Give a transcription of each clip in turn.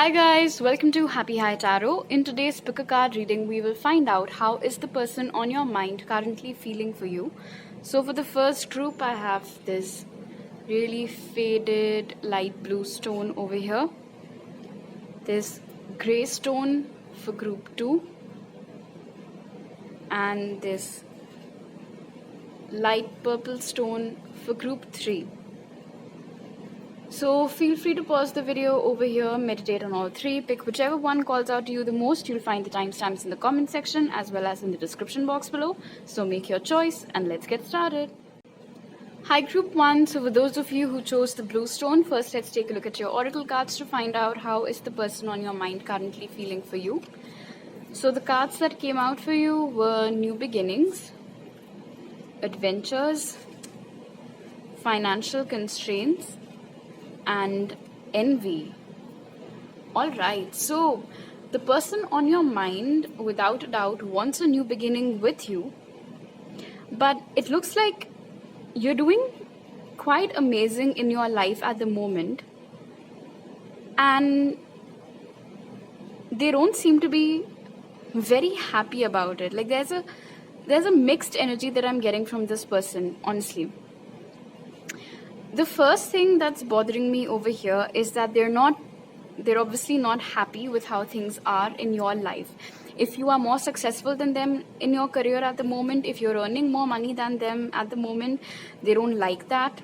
Hi guys, welcome to Happy High Tarot. In today's pickacard reading, we will find out how is the person on your mind currently feeling for you. So for the first group, I have this really faded light blue stone over here. This grey stone for group 2. And this light purple stone for group 3. So feel free to pause the video over here, meditate on all three, pick whichever one calls out to you the most. You'll find the timestamps in the comment section as well as in the description box below. So make your choice and let's get started. Hi group 1, so for those of you who chose the blue stone, first let's take a look at your oracle cards to find out how is the person on your mind currently feeling for you. So the cards that came out for you were new beginnings, adventures, financial constraints, and envy. Alright, so the person on your mind without a doubt wants a new beginning with you, but it looks like you're doing quite amazing in your life at the moment and they don't seem to be very happy about it. Like there's a mixed energy that I'm getting from this person, honestly. The first thing that's bothering me over here is that they're obviously not happy with how things are in your life. If you are more successful than them in your career at the moment, if you're earning more money than them at the moment, they don't like that.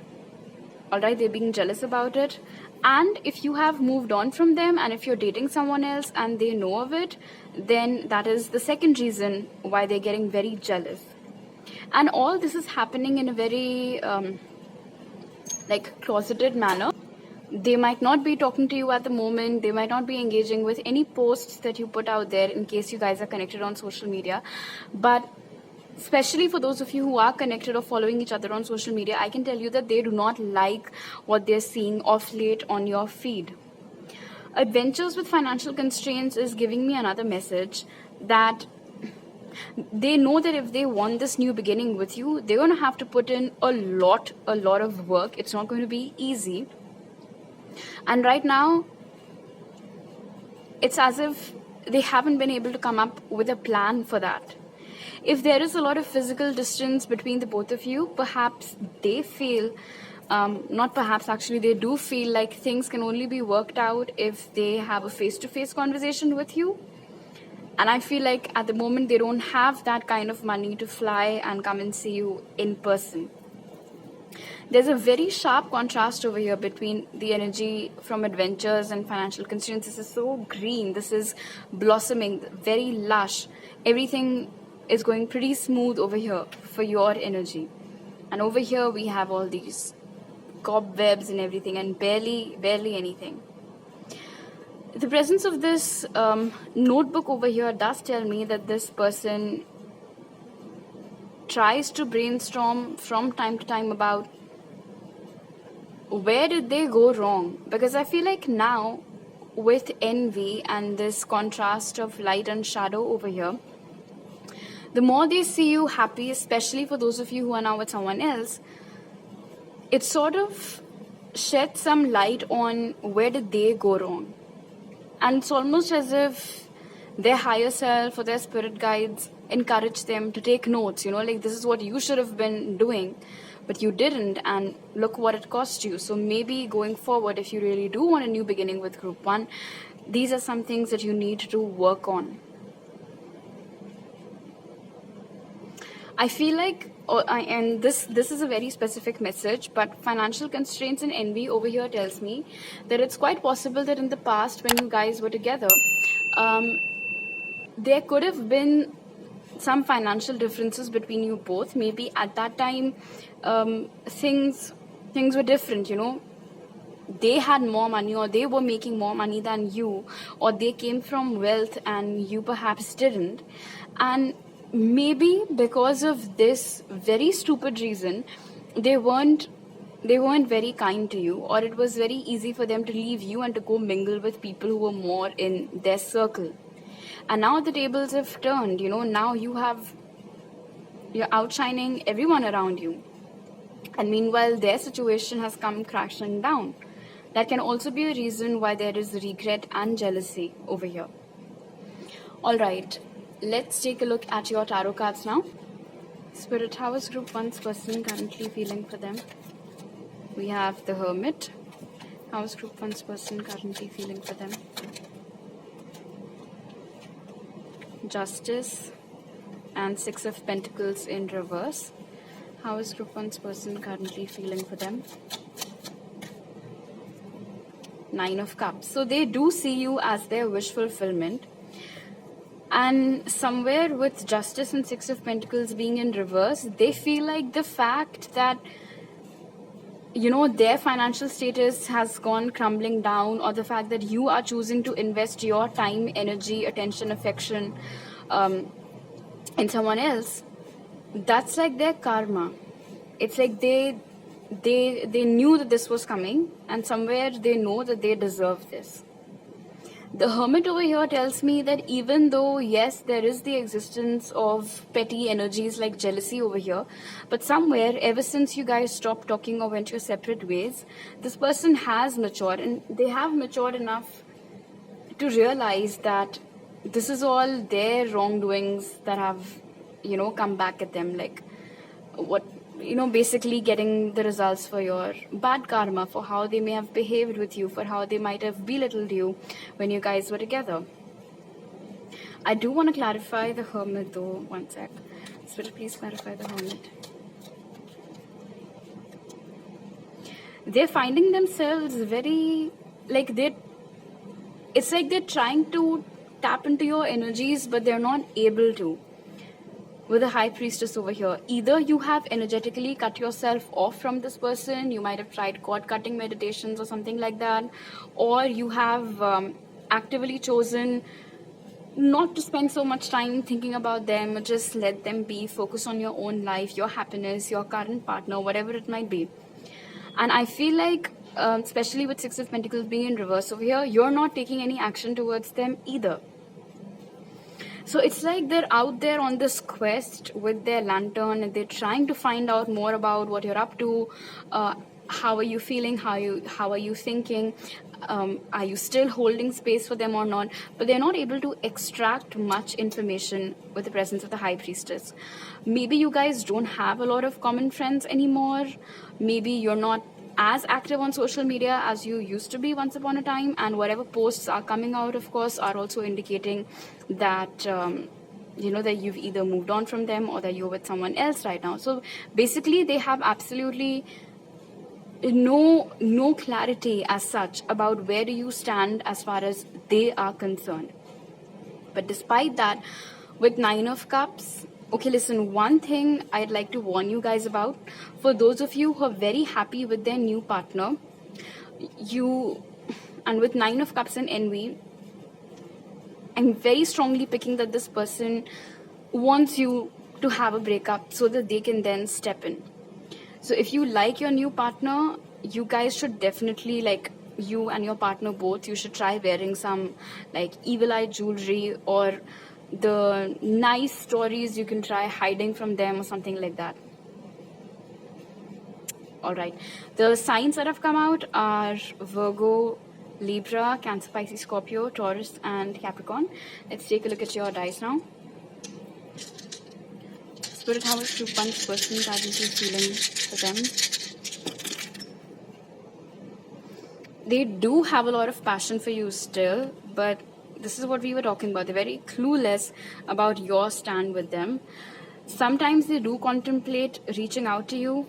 Alright, they're being jealous about it. And if you have moved on from them and if you're dating someone else and they know of it, then that is the second reason why they're getting very jealous. And all this is happening in a very closeted manner. They might not be talking to you at the moment. They might not be engaging with any posts that you put out there in case you guys are connected on social media. But especially for those of you who are connected or following each other on social media, I can tell you that they do not like what they're seeing of late on your feed. Adventures with financial constraints is giving me another message that they know that if they want this new beginning with you, they're going to have to put in a lot of work. It's not going to be easy. And right now, it's as if they haven't been able to come up with a plan for that. If there is a lot of physical distance between the both of you, perhaps they feel, not perhaps actually, they do feel like things can only be worked out if they have a face-to-face conversation with you. And I feel like at the moment they don't have that kind of money to fly and come and see you in person. There's a very sharp contrast over here between the energy from adventures and financial constraints. This is so green. This is blossoming, very lush. Everything is going pretty smooth over here for your energy. And over here we have all these cobwebs and everything and barely anything. The presence of this notebook over here does tell me that this person tries to brainstorm from time to time about where did they go wrong. Because I feel like now with envy and this contrast of light and shadow over here, the more they see you happy, especially for those of you who are now with someone else, it sort of sheds some light on where did they go wrong. And it's almost as if their higher self or their spirit guides encourage them to take notes, like this is what you should have been doing, but you didn't, and look what it cost you. So maybe going forward, if you really do want a new beginning with group 1, these are some things that you need to work on. I feel like, and this is a very specific message, but financial constraints and envy over here tells me that it's quite possible that in the past when you guys were together, there could have been some financial differences between you both. Maybe at that time, things were different, They had more money or they were making more money than you, or they came from wealth and you perhaps didn't. And maybe because of this very stupid reason, they weren't very kind to you, or it was very easy for them to leave you and to go mingle with people who were more in their circle. And now the tables have turned, now you're outshining everyone around you. And meanwhile, their situation has come crashing down. That can also be a reason why there is regret and jealousy over here. All right, let's take a look at your tarot cards now. Spirit, how is group 1's person currently feeling for them? We have the Hermit. How is group 1's person currently feeling for them? Justice and Six of Pentacles in reverse. How is group 1's person currently feeling for them? Nine of Cups. So they do see you as their wish fulfillment. And somewhere with Justice and Six of Pentacles being in reverse, they feel like the fact that, you know, their financial status has gone crumbling down, or the fact that you are choosing to invest your time, energy, attention, affection in someone else, that's like their karma. It's like they knew that this was coming, and somewhere they know that they deserve this. The Hermit over here tells me that even though, yes, there is the existence of petty energies like jealousy over here, but somewhere, ever since you guys stopped talking or went your separate ways, this person has matured, and they have matured enough to realize that this is all their wrongdoings that have, you know, come back at them. Like, what, you know, basically getting the results for your bad karma, for how they may have behaved with you, for how they might have belittled you when you guys were together. I do want to clarify the Hermit though. One sec. Spirit, please clarify the Hermit. They're finding themselves very, like, it's like they're trying to tap into your energies, but they're not able to. With the High Priestess over here, either you have energetically cut yourself off from this person, you might have tried cord cutting meditations or something like that, or you have actively chosen not to spend so much time thinking about them, just let them be, focus on your own life, your happiness, your current partner, whatever it might be. And I feel like, especially with Six of Pentacles being in reverse over here, you're not taking any action towards them either. So it's like they're out there on this quest with their lantern, and they're trying to find out more about what you're up to. How are you feeling? How are you thinking? Are you still holding space for them or not? But they're not able to extract much information with the presence of the High Priestess. Maybe you guys don't have a lot of common friends anymore. Maybe you're not as active on social media as you used to be once upon a time, and whatever posts are coming out, of course, are also indicating that you know, that you've either moved on from them or that you're with someone else right now. So basically they have absolutely no clarity as such about where do you stand as far as they are concerned. But despite that, with Nine of Cups, okay, listen, one thing I'd like to warn you guys about, for those of you who are very happy with their new partner, and with Nine of Cups and Envy, I'm very strongly picking that this person wants you to have a breakup so that they can then step in. So if you like your new partner, you guys should definitely, like, you and your partner both, you should try wearing some like evil eye jewelry, or the nice stories you can try hiding from them or something like that. All right, the signs that have come out are Virgo, Libra, Cancer, Pisces, Scorpio, Taurus and Capricorn. Let's take a look at your dice now. Spirit, how is group 1's person currently feeling for them? They do have a lot of passion for you still, but this is what we were talking about. They're very clueless about your stand with them. Sometimes they do contemplate reaching out to you.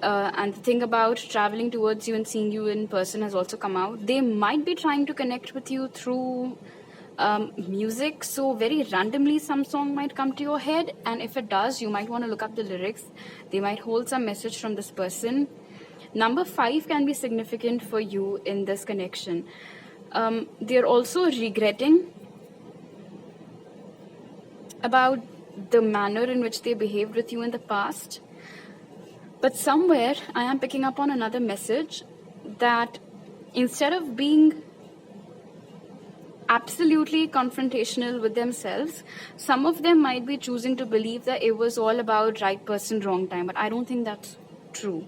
And the thing about traveling towards you and seeing you in person has also come out. They might be trying to connect with you through music. So very randomly some song might come to your head, and if it does, you might want to look up the lyrics. They might hold some message from this person. Number 5 can be significant for you in this connection. They're also regretting about the manner in which they behaved with you in the past. But somewhere I am picking up on another message, that instead of being absolutely confrontational with themselves, some of them might be choosing to believe that it was all about right person, wrong time. But I don't think that's true.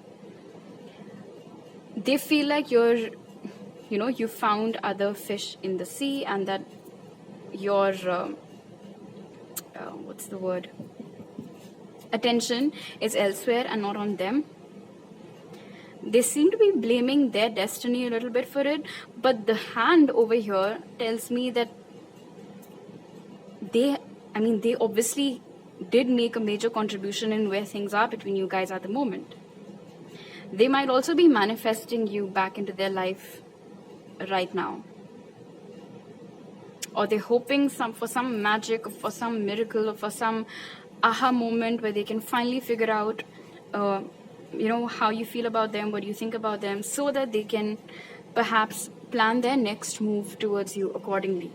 they feel like you found other fish in the sea, and that your what's the word, attention is elsewhere and not on them. They seem to be blaming their destiny a little bit for it, but the hand over here tells me that they obviously did make a major contribution in where things are between you guys at the moment. They might also be manifesting you back into their life right now. Or they're hoping for some magic, or for some miracle, or for some aha moment where they can finally figure out how you feel about them, what you think about them, so that they can perhaps plan their next move towards you accordingly.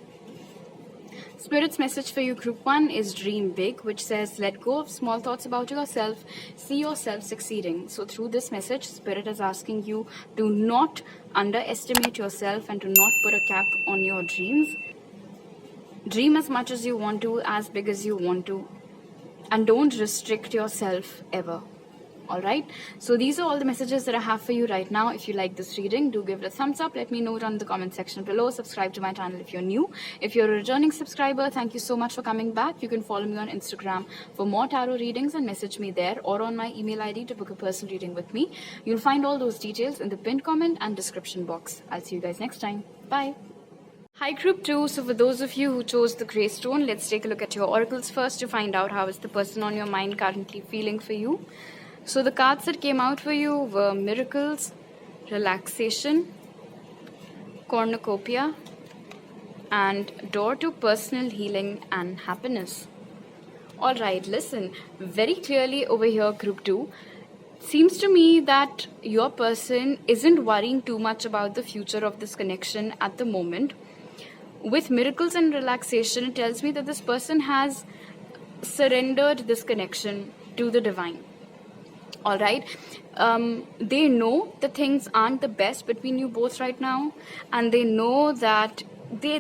Spirit's message for you, Group 1, is Dream Big, which says, let go of small thoughts about yourself, see yourself succeeding. So through this message, Spirit is asking you to not underestimate yourself and to not put a cap on your dreams. Dream as much as you want to, as big as you want to, and don't restrict yourself ever. Alright, so these are all the messages that I have for you right now. If you like this reading, do give it a thumbs up. Let me know down in the comment section below. Subscribe to my channel if you're new. If you're a returning subscriber, thank you so much for coming back. You can follow me on Instagram for more tarot readings and message me there, or on my email ID to book a personal reading with me. You'll find all those details in the pinned comment and description box. I'll see you guys next time. Bye. Hi Group 2, so for those of you who chose the grey stone, let's take a look at your oracles first to find out how is the person on your mind currently feeling for you. So the cards that came out for you were Miracles, Relaxation, Cornucopia, and Door to Personal Healing and Happiness. Alright, listen, very clearly over here, Group 2, seems to me that your person isn't worrying too much about the future of this connection at the moment. With Miracles and Relaxation, it tells me that this person has surrendered this connection to the divine. Alright, they know that things aren't the best between you both right now, and they know that they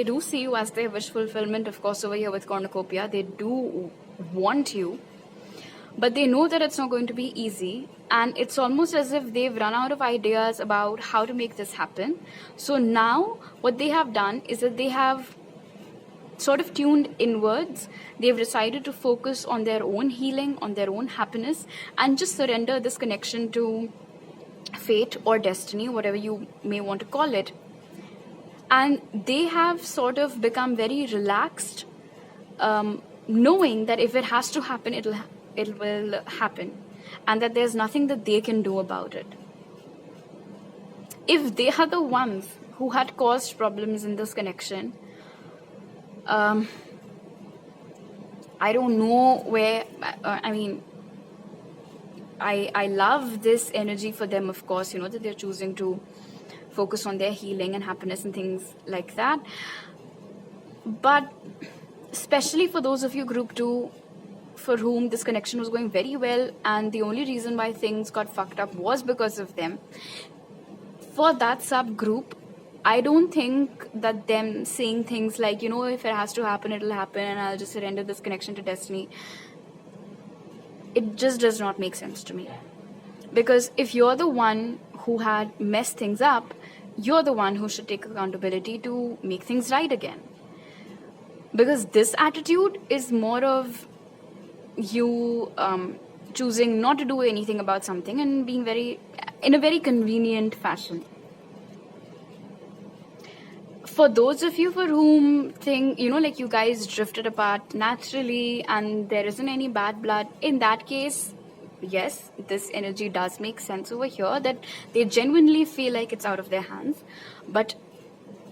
do see you as their wish fulfillment. Of course, over here with Cornucopia, they do want you, but they know that it's not going to be easy, and it's almost as if they've run out of ideas about how to make this happen. So now what they have done is that they have sort of tuned inwards. They've decided to focus on their own healing, on their own happiness, and just surrender this connection to fate or destiny, whatever you may want to call it. And they have sort of become very relaxed, knowing that if it has to happen, it will happen, and that there's nothing that they can do about it. If they are the ones who had caused problems in this connection, I don't know where, I love this energy for them, of course, that they're choosing to focus on their healing and happiness and things like that. But especially for those of you, Group 2, for whom this connection was going very well, and the only reason why things got fucked up was because of them, for that subgroup, I don't think that them saying things like, if it has to happen, it'll happen, and I'll just surrender this connection to destiny, it just does not make sense to me. Because if you're the one who had messed things up, you're the one who should take accountability to make things right again. Because this attitude is more of you choosing not to do anything about something and being in a very convenient fashion. For those of you for whom you guys drifted apart naturally and there isn't any bad blood, in that case, yes, this energy does make sense over here, that they genuinely feel like it's out of their hands. But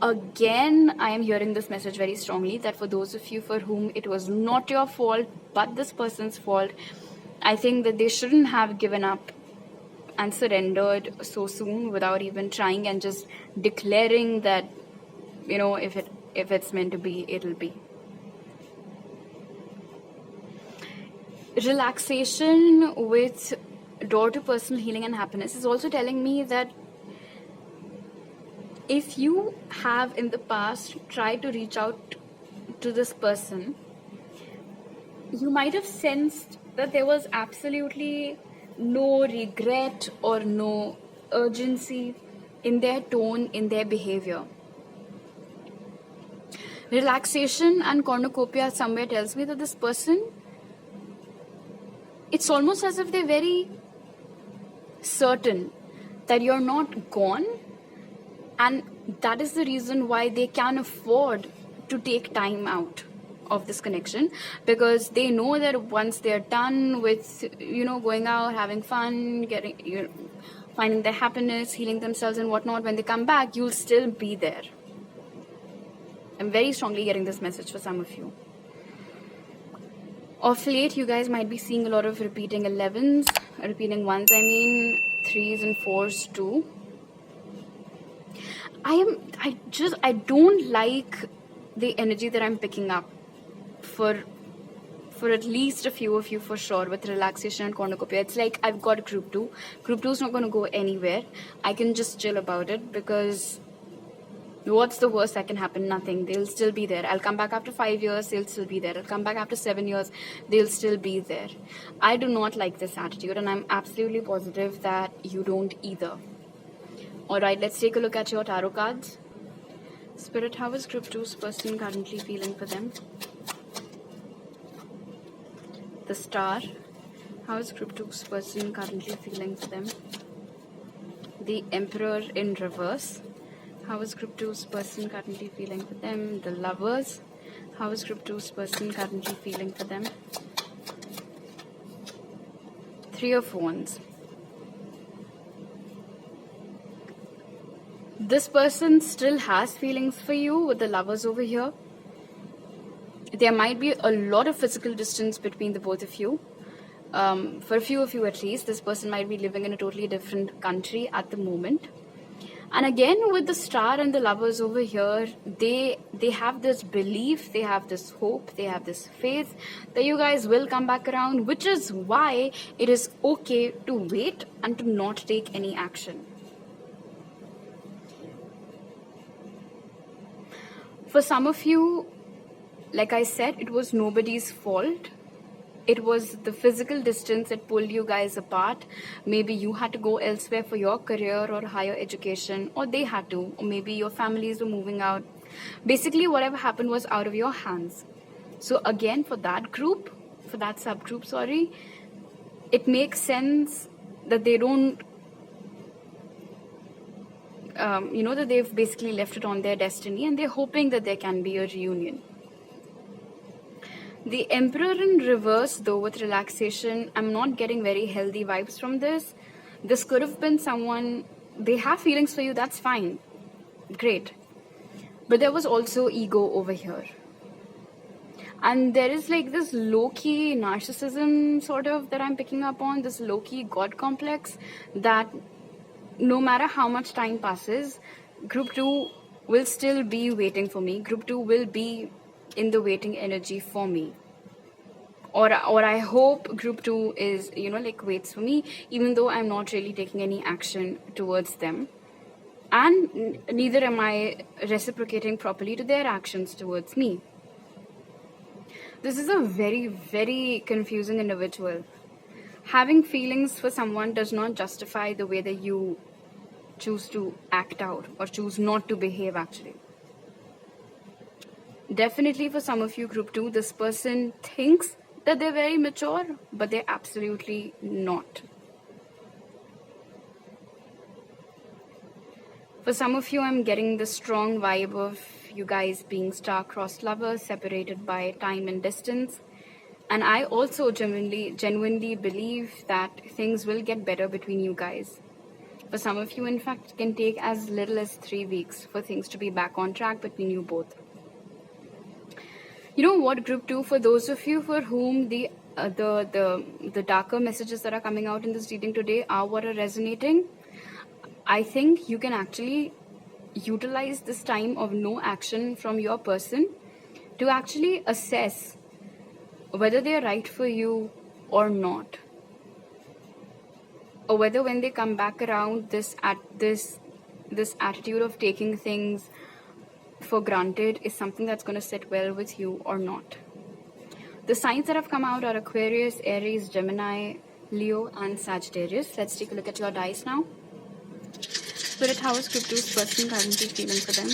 again, I am hearing this message very strongly, that for those of you for whom it was not your fault but this person's fault, I think that they shouldn't have given up and surrendered so soon without even trying and just declaring that, if it's meant to be, it'll be. Relaxation with Door to Personal Healing and Happiness is also telling me that if you have in the past tried to reach out to this person, you might have sensed that there was absolutely no regret or no urgency in their tone, in their behavior. Relaxation and cornucopia somewhere tells me that this person, it's almost as if they're very certain that you're not gone, and that is the reason why they can afford to take time out of this connection, because they know that once they're done with, going out, having fun, getting, finding their happiness, healing themselves and whatnot, when they come back, you'll still be there. I'm very strongly getting this message for some of you. Of late, you guys might be seeing a lot of repeating 11s, repeating 1s, 3s and 4s too. I don't like the energy that I'm picking up for at least a few of you for sure with relaxation and cornucopia. It's like I've got group 2. Group 2 is not going to go anywhere. I can just chill about it, because what's the worst that can happen? Nothing. They'll still be there. I'll come back after 5 years, they'll still be there. I'll come back after 7 years, they'll still be there. I do not like this attitude, and I'm absolutely positive that you don't either. Alright, let's take a look at your tarot cards. Spirit, how is group 2's person currently feeling for them? The Star, how is group 2's person currently feeling for them? The Emperor in reverse, how is group 2's person currently feeling for them? The Lovers, how is group 2's person currently feeling for them? Three of Wands. This person still has feelings for you with the Lovers over here. There might be a lot of physical distance between the both of you. For a few of you at least, this person might be living in a totally different country at the moment. And again, with the Star and the Lovers over here, they have this belief, they have this hope, they have this faith that you guys will come back around, which is why it is okay to wait and to not take any action. For some of you, like I said, it was nobody's fault. It was the physical distance that pulled you guys apart. Maybe you had to go elsewhere for your career or higher education, or they had to, or maybe your families were moving out. Basically, whatever happened was out of your hands. So again, for that group, for that subgroup, sorry, it makes sense that they don't, that they've basically left it on their destiny, and they're hoping that there can be a reunion. The Emperor in reverse, though, with relaxation, I'm not getting very healthy vibes from this. This could have been someone, they have feelings for you, that's fine. Great. But there was also ego over here. And there is like this low-key narcissism sort of that I'm picking up on, this low-key God complex, that no matter how much time passes, group 2 will still be waiting for me. Group 2 will be in the waiting energy for me, or I hope group 2 is waits for me, even though I'm not really taking any action towards them, and neither am I reciprocating properly to their actions towards me. This is a very, very confusing individual. Having feelings for someone does not justify the way that you choose to act out or choose not to behave actually. Definitely for some of you, group 2, this person thinks that they're very mature, but they're absolutely not. For some of you, I'm getting the strong vibe of you guys being star-crossed lovers, separated by time and distance. And I also genuinely believe that things will get better between you guys. For some of you, in fact, it can take as little as 3 weeks for things to be back on track between you both. You know what, group 2, for those of you for whom the darker messages that are coming out in this reading today are what are resonating, I think you can actually utilize this time of no action from your person to actually assess whether they're right for you or not, or whether when they come back around, this attitude of taking things for granted is something that's going to sit well with you or not. The signs that have come out are Aquarius, Aries, Gemini, Leo and Sagittarius. Let's take a look at your dice now. Spirit, how is group 2's person currently feeling for them?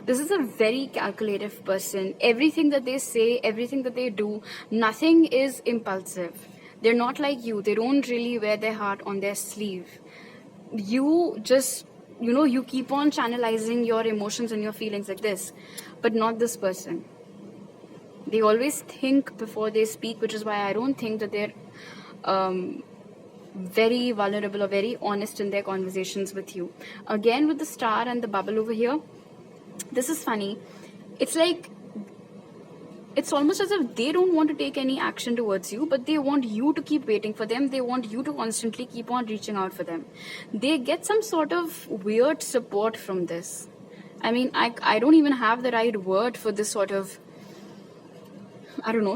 This is a very calculative person. Everything that they say, everything that they do, nothing is impulsive. They're not like you. They don't really wear their heart on their sleeve. You just, you keep on channelizing your emotions and your feelings like this, but not this person. They always think before they speak, which is why I don't think that they're very vulnerable or very honest in their conversations with you. Again, with the star and the bubble over here, this is funny. It's like, it's almost as if they don't want to take any action towards you, but they want you to keep waiting for them. They want you to constantly keep on reaching out for them. They get some sort of weird support from this. I mean, I don't even have the right word for this sort of,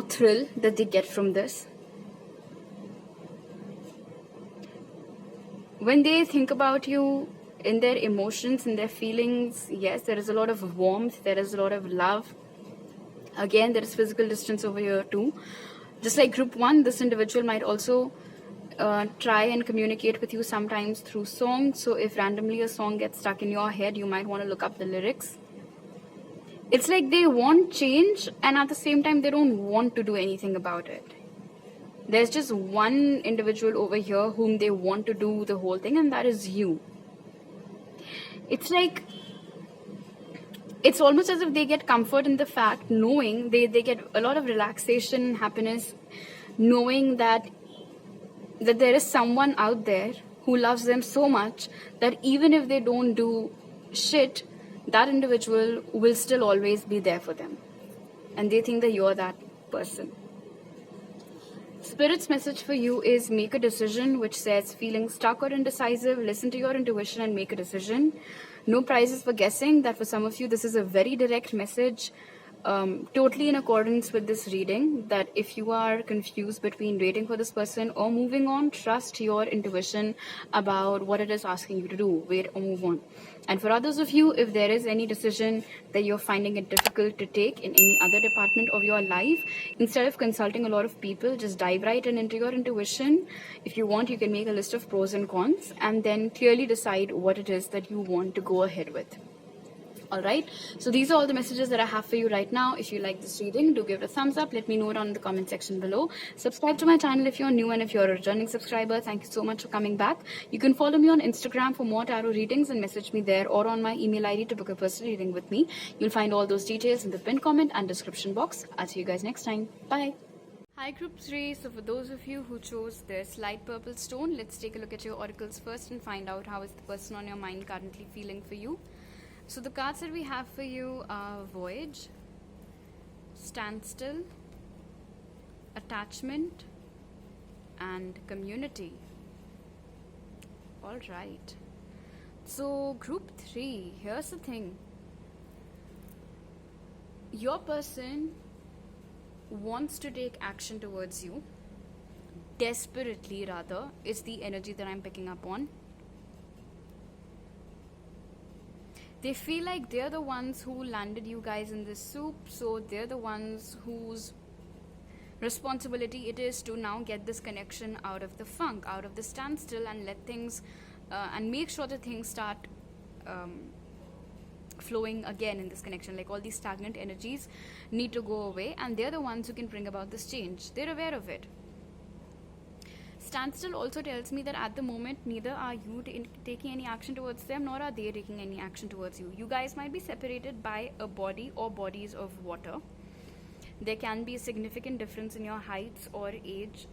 thrill that they get from this. When they think about you, in their emotions, in their feelings, yes, there is a lot of warmth, there is a lot of love. Again, there is physical distance over here too. Just like group 1, this individual might also try and communicate with you sometimes through songs. So if randomly a song gets stuck in your head, you might want to look up the lyrics. It's like they want change, and at the same time, they don't want to do anything about it. There's just one individual over here whom they want to do the whole thing, and that is you. It's like, it's almost as if they get comfort in the fact, knowing they get a lot of relaxation and happiness, knowing that there is someone out there who loves them so much that even if they don't do shit, that individual will still always be there for them. And they think that you're that person. Spirit's message for you is make a decision, which says feeling stuck or indecisive, listen to your intuition and make a decision. No prizes for guessing. That for some of you, this is a very direct message, totally in accordance with this reading, that if you are confused between waiting for this person or moving on, trust your intuition about what it is asking you to do, wait or move on. And for others of you, if there is any decision that you're finding it difficult to take in any other department of your life, instead of consulting a lot of people, just dive right into your intuition. If you want, you can make a list of pros and cons and then clearly decide what it is that you want to go ahead with. Alright, so these are all the messages that I have for you right now. If you like this reading, do give it a thumbs up. Let me know down in the comment section below. Subscribe to my channel if you're new, and if you're a returning subscriber, thank you so much for coming back. You can follow me on Instagram for more tarot readings and message me there, or on my email ID to book a personal reading with me. You'll find all those details in the pinned comment and description box. I'll see you guys next time. Bye. Hi group 3, so for those of you who chose this light purple stone, let's take a look at your oracles first and find out how is the person on your mind currently feeling for you. So the cards that we have for you are Voyage, Standstill, Attachment, and Community. Alright. So group 3, here's the thing. Your person wants to take action towards you. Desperately rather, is the energy that I'm picking up on. They feel like they're the ones who landed you guys in this soup, so they're the ones whose responsibility it is to now get this connection out of the funk, out of the standstill, and let things, and make sure that things start flowing again in this connection. Like all these stagnant energies need to go away, and they're the ones who can bring about this change. They're aware of it. Standstill also tells me that at the moment, neither are you taking any action towards them, nor are they taking any action towards you. You guys might be separated by a body or bodies of water. There can be a significant difference in your heights or age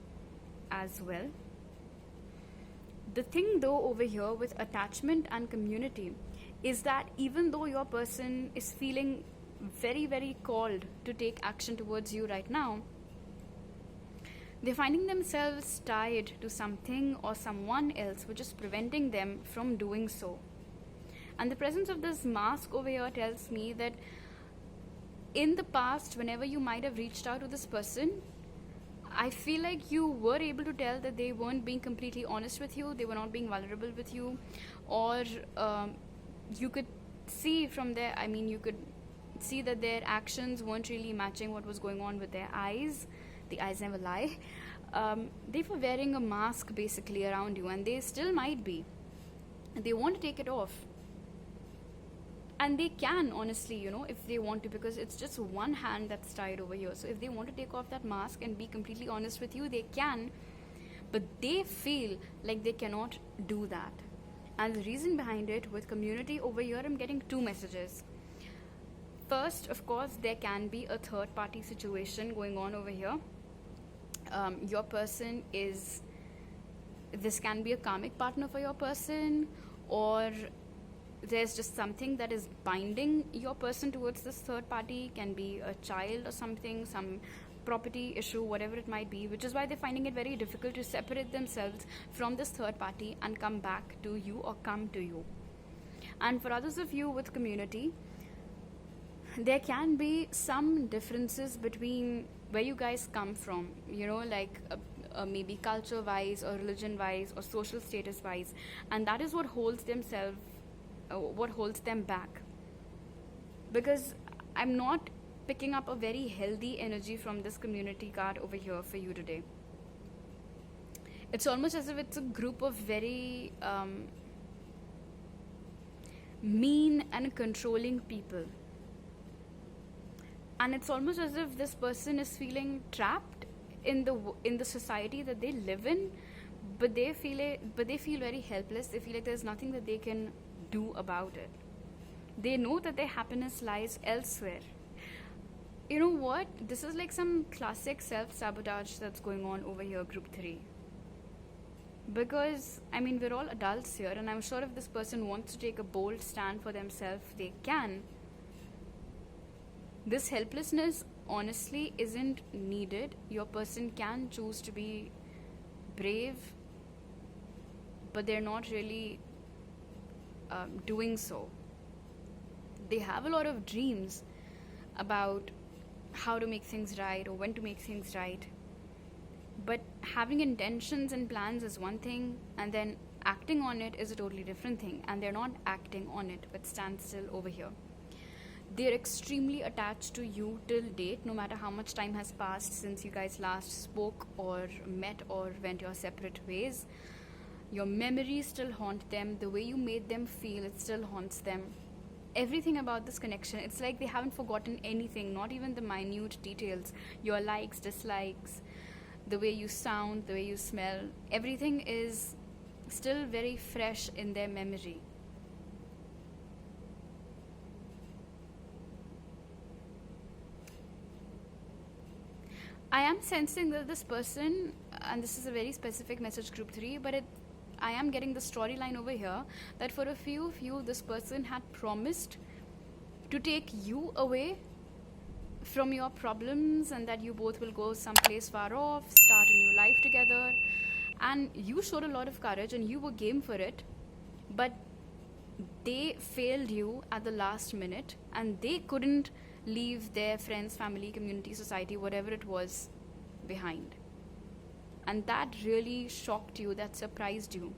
as well. The thing though over here with attachment and community is that even though your person is feeling very, very called to take action towards you right now, they're finding themselves tied to something or someone else which is preventing them from doing so. And the presence of this mask over here tells me that in the past, whenever you might have reached out to this person, I feel like you were able to tell that they weren't being completely honest with you, they were not being vulnerable with you, or you could see from their, you could see that their actions weren't really matching what was going on with their eyes. The eyes never lie. they were wearing a mask basically around you, and they still might be. They want to take it off. And they can, honestly, if they want to, because it's just one hand that's tied over here. So if they want to take off that mask and be completely honest with you, they can, but they feel like they cannot do that. And the reason behind it, with community over here, I'm getting two messages. First, of course, there can be a third party situation going on over here. Your person is, this can be a karmic partner for your person, or there's just something that is binding your person towards this third party. Can be a child or something, some property issue, whatever it might be, which is why they're finding it very difficult to separate themselves from this third party and come back to you or come to you. And for others of you with community, there can be some differences between where you guys come from, like maybe culture wise or religion wise or social status wise, and that is what holds them back. Because I'm not picking up a very healthy energy from this community card over here for you today. It's almost as if it's a group of very mean and controlling people. And it's almost as if this person is feeling trapped in the society that they live in, but they feel very helpless. They feel like there's nothing that they can do about it. They know that their happiness lies elsewhere. You know what? This is like some classic self-sabotage that's going on over here, group 3. Because, we're all adults here, and I'm sure if this person wants to take a bold stand for themselves, they can. This helplessness, honestly, isn't needed. Your person can choose to be brave, but they're not really doing so. They have a lot of dreams about how to make things right or when to make things right, but having intentions and plans is one thing, and then acting on it is a totally different thing, and they're not acting on it but stand still over here. They're extremely attached to you till date, no matter how much time has passed since you guys last spoke or met or went your separate ways. Your memories still haunt them. The way you made them feel, it still haunts them. Everything about this connection, it's like they haven't forgotten anything, not even the minute details. Your likes, dislikes, the way you sound, the way you smell, everything is still very fresh in their memory. I am sensing that this person, and this is a very specific message, group 3, but I am getting the storyline over here that for a few of you, this person had promised to take you away from your problems, and that you both will go someplace far off, start a new life together. And you showed a lot of courage and you were game for it, but they failed you at the last minute, and they couldn't leave their friends, family, community, society, whatever it was, behind. And that really shocked you, that surprised you,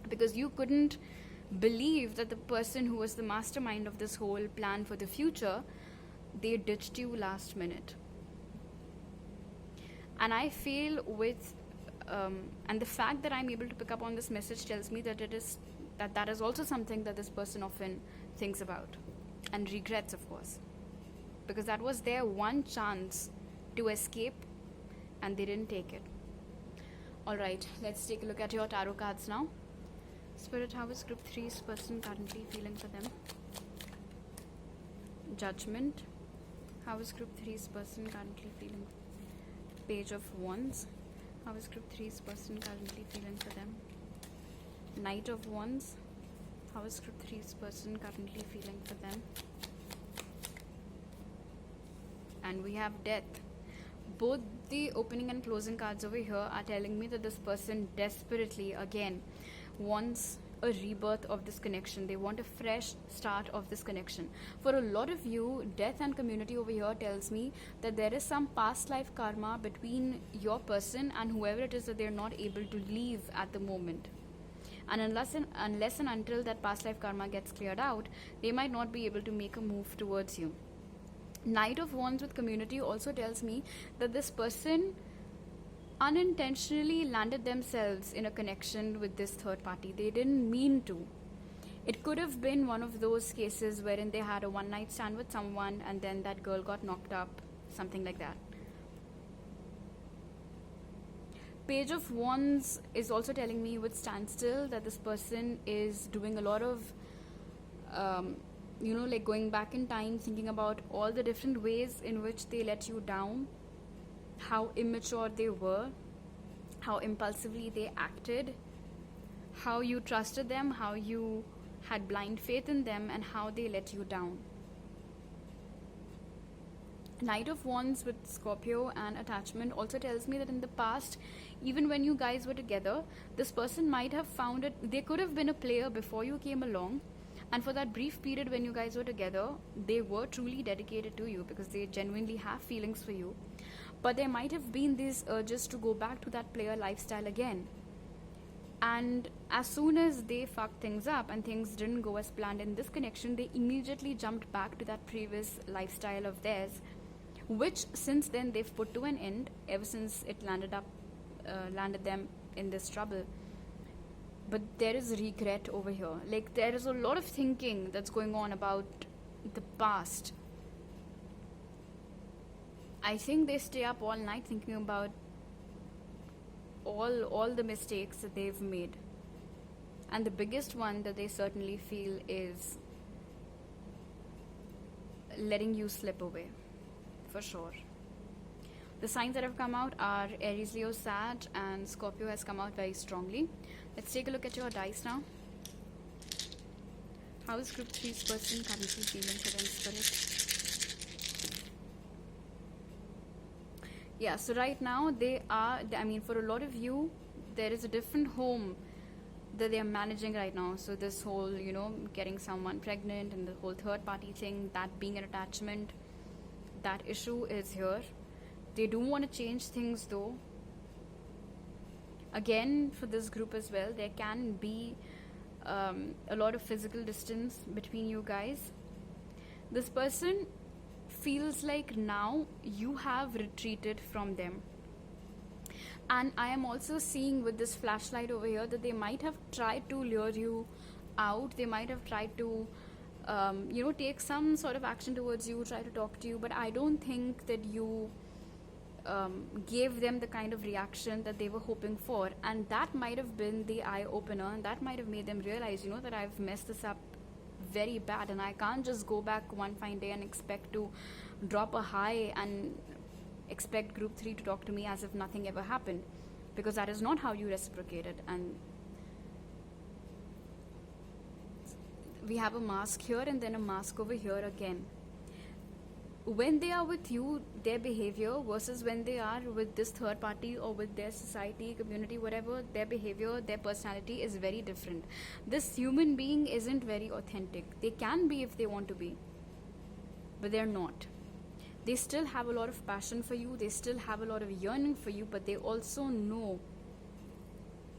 because you couldn't believe that the person who was the mastermind of this whole plan for the future, they ditched you last minute. And I feel and the fact that I'm able to pick up on this message tells me that that is also something that this person often thinks about and regrets, of course, because that was their one chance to escape and they didn't take it. Alright, let's take a look at your tarot cards now. Spirit, how is group 3's person currently feeling for them? Judgment, how is group 3's person currently feeling? Page of Wands, how is group 3's person currently feeling for them? Knight of Wands, how is group 3's person currently feeling for them? And we have Death. Both the opening and closing cards over here are telling me that this person desperately, again, wants a rebirth of this connection. They want a fresh start of this connection. For a lot of you, Death and community over here tells me that there is some past life karma between your person and whoever it is that they're not able to leave at the moment. And unless and until that past life karma gets cleared out, they might not be able to make a move towards you. Knight of Wands with community also tells me that this person unintentionally landed themselves in a connection with this third party. They didn't mean to. It could have been one of those cases wherein they had a one-night stand with someone and then that girl got knocked up, something like that. Page of Wands is also telling me with standstill that this person is doing a lot of, like going back in time, thinking about all the different ways in which they let you down, how immature they were, how impulsively they acted, how you trusted them, how you had blind faith in them, and how they let you down. Knight of Wands with Scorpio and attachment also tells me that in the past, even when you guys were together, this person might have found it, they could have been a player before you came along, and for that brief period when you guys were together, they were truly dedicated to you because they genuinely have feelings for you. But there might have been these urges to go back to that player lifestyle again. And as soon as they fucked things up and things didn't go as planned in this connection, they immediately jumped back to that previous lifestyle of theirs, which since then they've put to an end ever since it landed them in this trouble. But there is regret over here. Like, there is a lot of thinking that's going on about the past. I think they stay up all night thinking about all the mistakes that they've made. And the biggest one that they certainly feel is letting you slip away, for sure. The signs that have come out are Aries, Leo, Sag, and Scorpio has come out very strongly. Let's take a look at your dice now. How is Group 3's person currently feeling for them, Spirit? Yeah, so right now for a lot of you, there is a different home that they are managing right now. So this whole, getting someone pregnant and the whole third party thing, that being an attachment, that issue is here. They do want to change things though. Again, for this group as well, there can be a lot of physical distance between you guys. This person feels like now you have retreated from them. And I am also seeing with this flashlight over here that they might have tried to lure you out. They might have tried to take some sort of action towards you, try to talk to you, but I don't think that you gave them the kind of reaction that they were hoping for. And that might have been the eye-opener, and that might have made them realize, that I've messed this up very bad, and I can't just go back one fine day and expect to drop a high and expect Group 3 to talk to me as if nothing ever happened, because that is not how you reciprocated. And we have a mask here and then a mask over here again. When they are with you, their behavior versus when they are with this third party or with their society, community, whatever, their behavior, their personality is very different. This human being isn't very authentic. They can be if they want to be, but they're not. They still have a lot of passion for you. They still have a lot of yearning for you, but they also know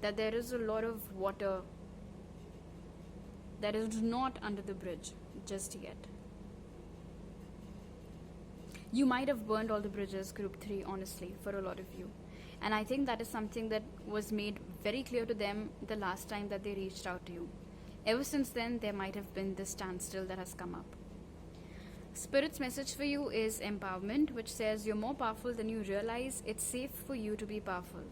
that there is a lot of water that is not under the bridge just yet. You might have burned all the bridges, Group 3, honestly, for a lot of you. And I think that is something that was made very clear to them the last time that they reached out to you. Ever since then, there might have been this standstill that has come up. Spirit's message for you is empowerment, which says you're more powerful than you realize. It's safe for you to be powerful.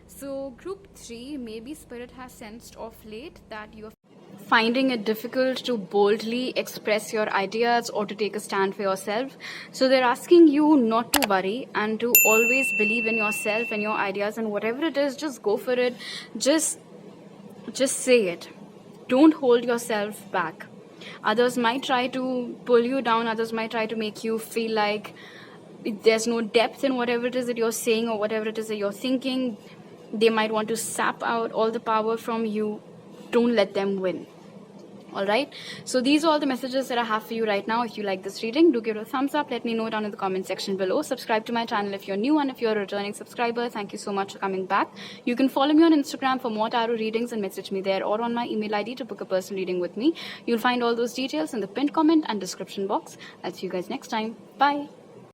So Group 3, maybe Spirit has sensed of late that you're finding it difficult to boldly express your ideas or to take a stand for yourself. So they're asking you not to worry and to always believe in yourself and your ideas, and whatever it is, just go for it. Just say it. Don't hold yourself back. Others might try to pull you down. Others might try to make you feel like there's no depth in whatever it is that you're saying or whatever it is that you're thinking. They might want to sap out all the power from you. Don't let them win. Alright, so these are all the messages that I have for you right now. If you like this reading, do give it a thumbs up. Let me know down in the comment section below. Subscribe to my channel if you're new, and if you're a returning subscriber, thank you so much for coming back. You can follow me on Instagram for more tarot readings and message me there, or on my email ID to book a personal reading with me. You'll find all those details in the pinned comment and description box. I'll see you guys next time. Bye.